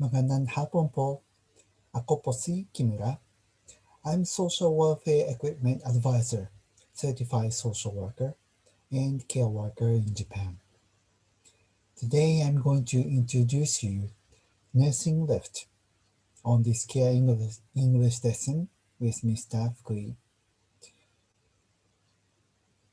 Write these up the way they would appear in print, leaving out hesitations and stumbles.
Magandang hapon po. Ako po si Kimura. I'm Social Welfare Equipment Advisor, Certified Social Worker, and Care Worker in Japan. Today I'm going to introduce you Nursing Lift on this Care English lesson with Mr. Fukui.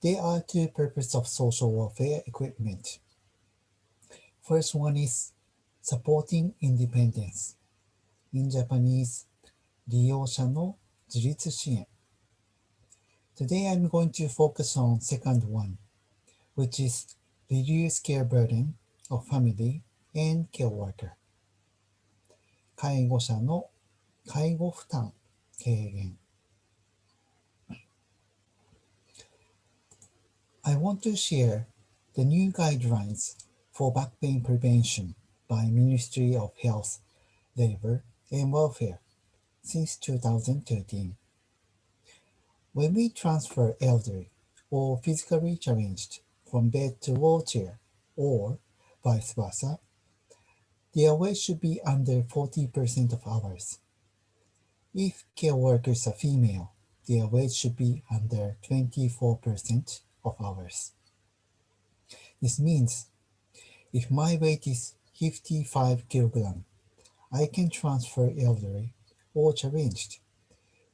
There are two purposes of social welfare equipment. First one is supporting independence. In Japanese, 利用者の自立支援. Today I'm going to focus on second one, which is reduce care burden of family and care worker. 介護者の介護負担軽減. I want to share the new guidelines for back pain prevention by Ministry of Health, Labor and Welfare since 2013. When we transfer elderly or physically challenged from bed to wheelchair or vice versa, their weight should be under 40% of ours. If care workers are female, their weight should be under 24% of ours. This means if my weight is 55 kg, I can transfer elderly or challenged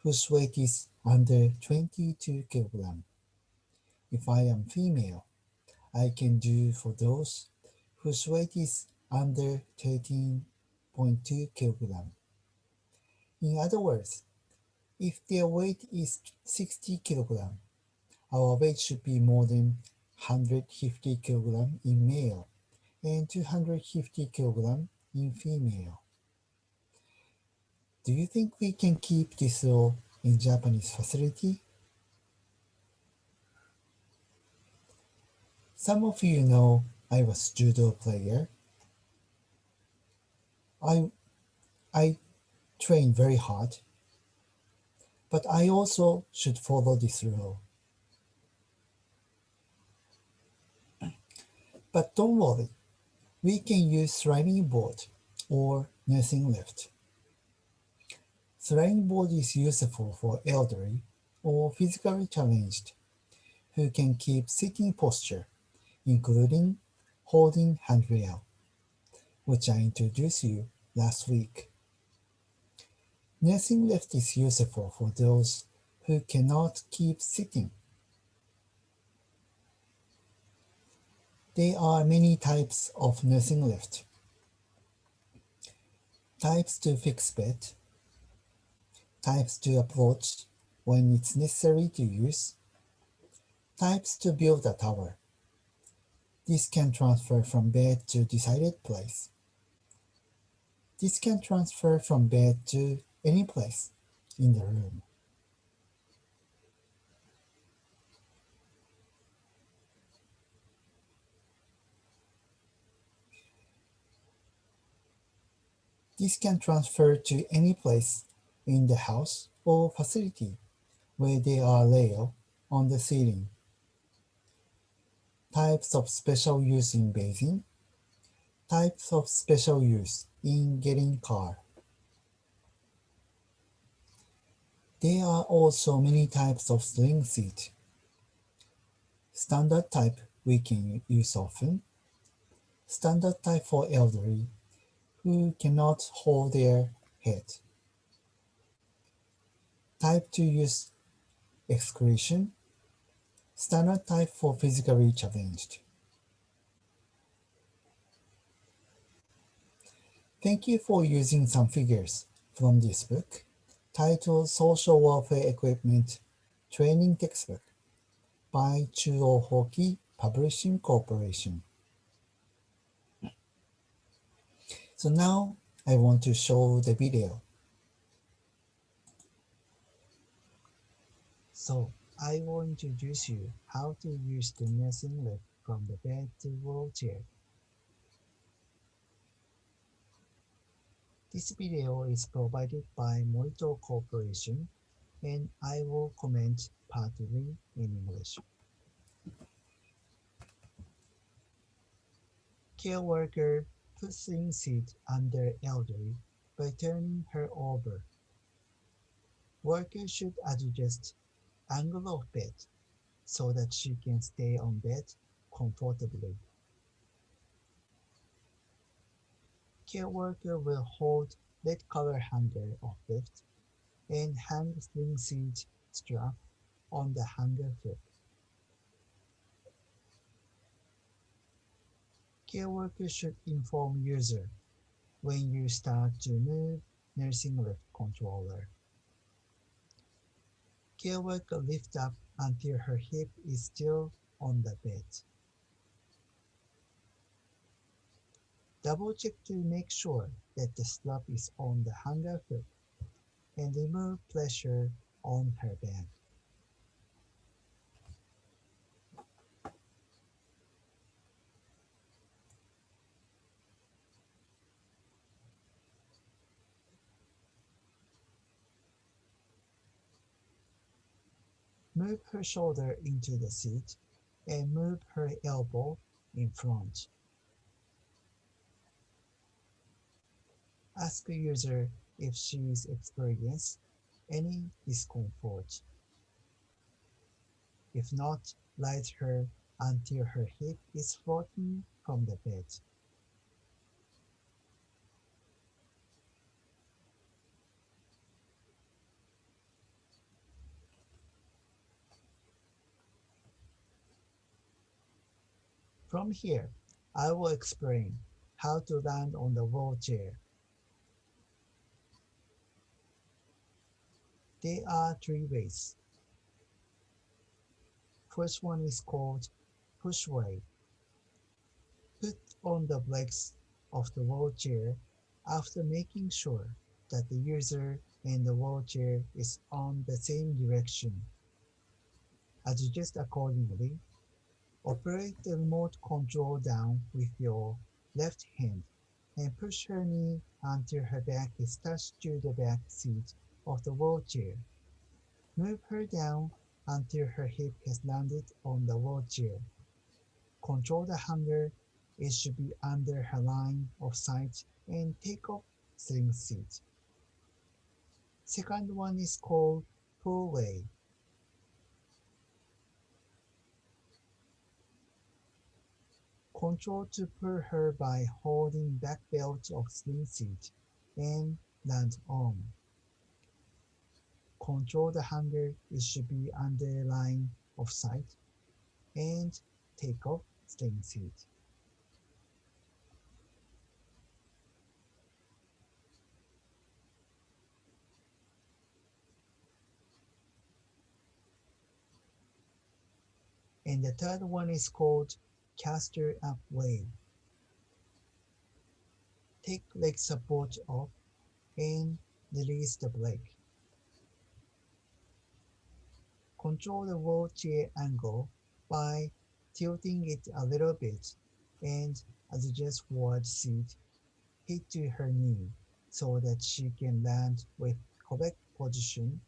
whose weight is under 22 kg. If I am female, I can do for those whose weight is under 13.2 kg. In other words, if their weight is 60 kg, our weight should be more than 150 kg in male and 250 kg in female. Do you think we can keep this law in Japanese facility? Some of you know I was judo player. I train very hard, but I also should follow this rule. But don't worry, we can use sliding board or nursing lift. Sliding board is useful for elderly or physically challenged who can keep sitting posture, including holding handrail, which I introduced you last week. Nursing lift is useful for those who cannot keep sitting. There are many types of nursing lift. Types to fix bed, types to approach when it's necessary to use, types to build a tower. This can transfer from bed to decided place. This can transfer from bed to any place in the room. This can transfer to any place in the house or facility where there are rails on the ceiling. Types of special use in bathing. Types of special use in getting car. There are also many types of sling seat. Standard type we can use often. Standard type for elderly who cannot hold their head. Type to use excretion. Standard type for physically challenged. Thank you for using some figures from this book titled Social Welfare Equipment Training Textbook by Chuo Hoki Publishing Corporation. So now I want to show the video. So I will introduce you how to use the nursing lift from the bed to wheelchair. This video is provided by Morito Corporation and I will comment partly in English. Care worker put sling seat under elderly by turning her over. Workers should adjust angle of bed so that she can stay on bed comfortably. Care worker will hold red color hanger of lift and hang sling seat strap on the hanger foot. Care worker should inform user when you start to move nursing lift controller. Care worker lift up until her hip is still on the bed. Double check to make sure that the strap is on the hanger foot and remove pressure on her back. Move her shoulder into the seat and move her elbow in front. Ask the user if she's experienced any discomfort. If not, light her until her hip is floating from the bed. From here, I will explain how to land on the wheelchair. There are three ways. First one is called push way. Put on the brakes of the wheelchair after making sure that the user and the wheelchair is on the same direction. Adjust accordingly. Operate the remote control down with your left hand and push her knee until her back is touched to the back seat of the wheelchair. Move her down until her hip has landed on the wheelchair. Control the hanger. It should be under her line of sight and take off sling seat. Second one is called pull way. Control to pull her by holding back belt of sling seat and land on. Control the hanger. It should be under line of sight and take off sling seat. And the third one is called caster up way. Take leg support off and release the brake. Control the wheelchair angle by tilting it a little bit and adjust forward seat hit to her knee so that she can land with correct position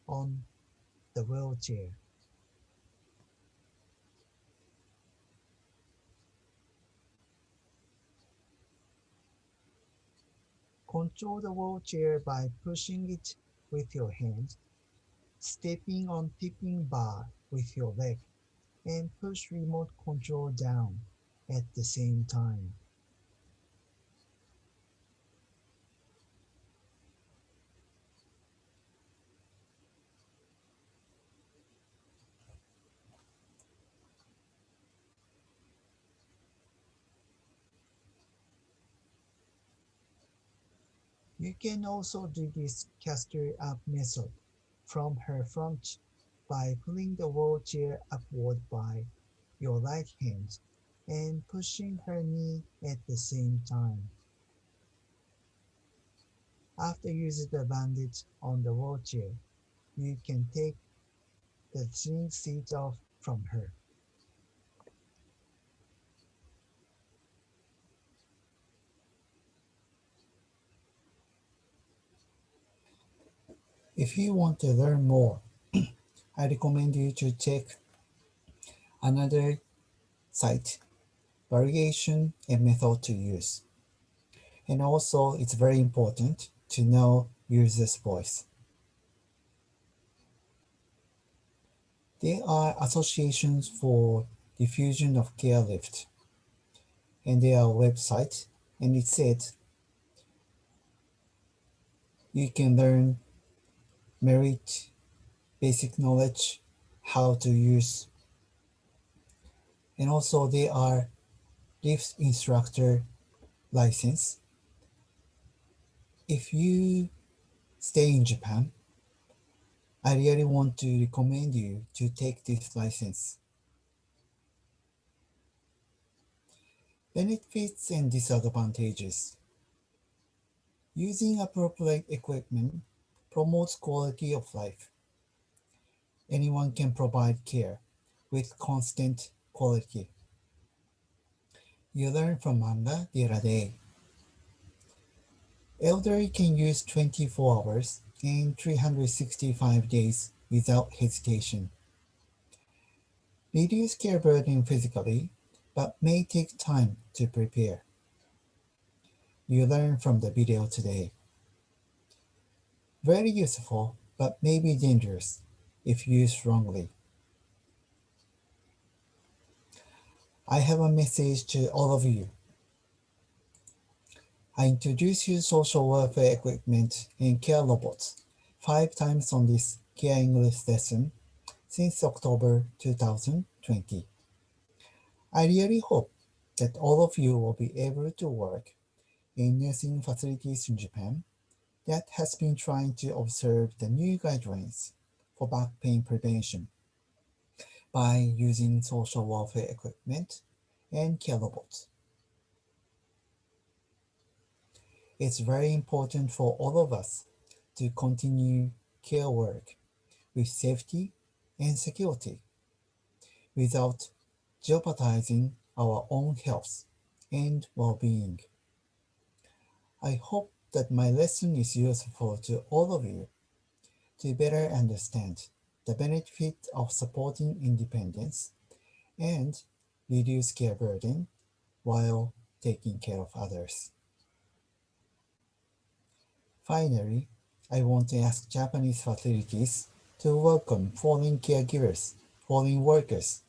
on the wheelchair. Control the wheelchair by pushing it with your hand, stepping on tipping bar with your leg, and push remote control down at the same time. You can also do this caster up method from her front by pulling the wheelchair upward by your right hand and pushing her knee at the same time. After using the bandage on the wheelchair, you can take the sling seat off from her. If you want to learn more, I recommend you to check another site, variation and method to use. And also, it's very important to know user's voice. There are associations for diffusion of care lift, and there are websites, and it said you can learn merit, basic knowledge, how to use, and also there are lift instructor license. If you stay in Japan, I really want to recommend you to take this license. Benefits and disadvantages. Using appropriate equipment promotes quality of life. Anyone can provide care with constant quality. You learn from manga the other day. Elderly can use 24 hours and 365 days without hesitation. Reduce care burden physically, but may take time to prepare. You learn from the video today. Very useful, but may be dangerous if used wrongly. I have a message to all of you. I introduce you social welfare equipment and care robots 5 times on this Care English lesson since October 2020. I really hope that all of you will be able to work in nursing facilities in Japan that has been trying to observe the new guidelines for back pain prevention by using social welfare equipment and care robots. It's very important for all of us to continue care work with safety and security without jeopardizing our own health and well-being. I hope that my lesson is useful to all of you to better understand the benefit of supporting independence and reduce care burden while taking care of others. Finally, I want to ask Japanese facilities to welcome foreign caregivers, foreign workers,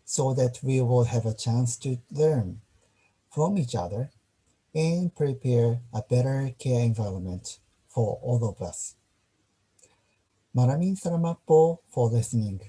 so that we will have a chance to learn from each other and prepare a better care environment for all of us. Maraming salamat po for listening.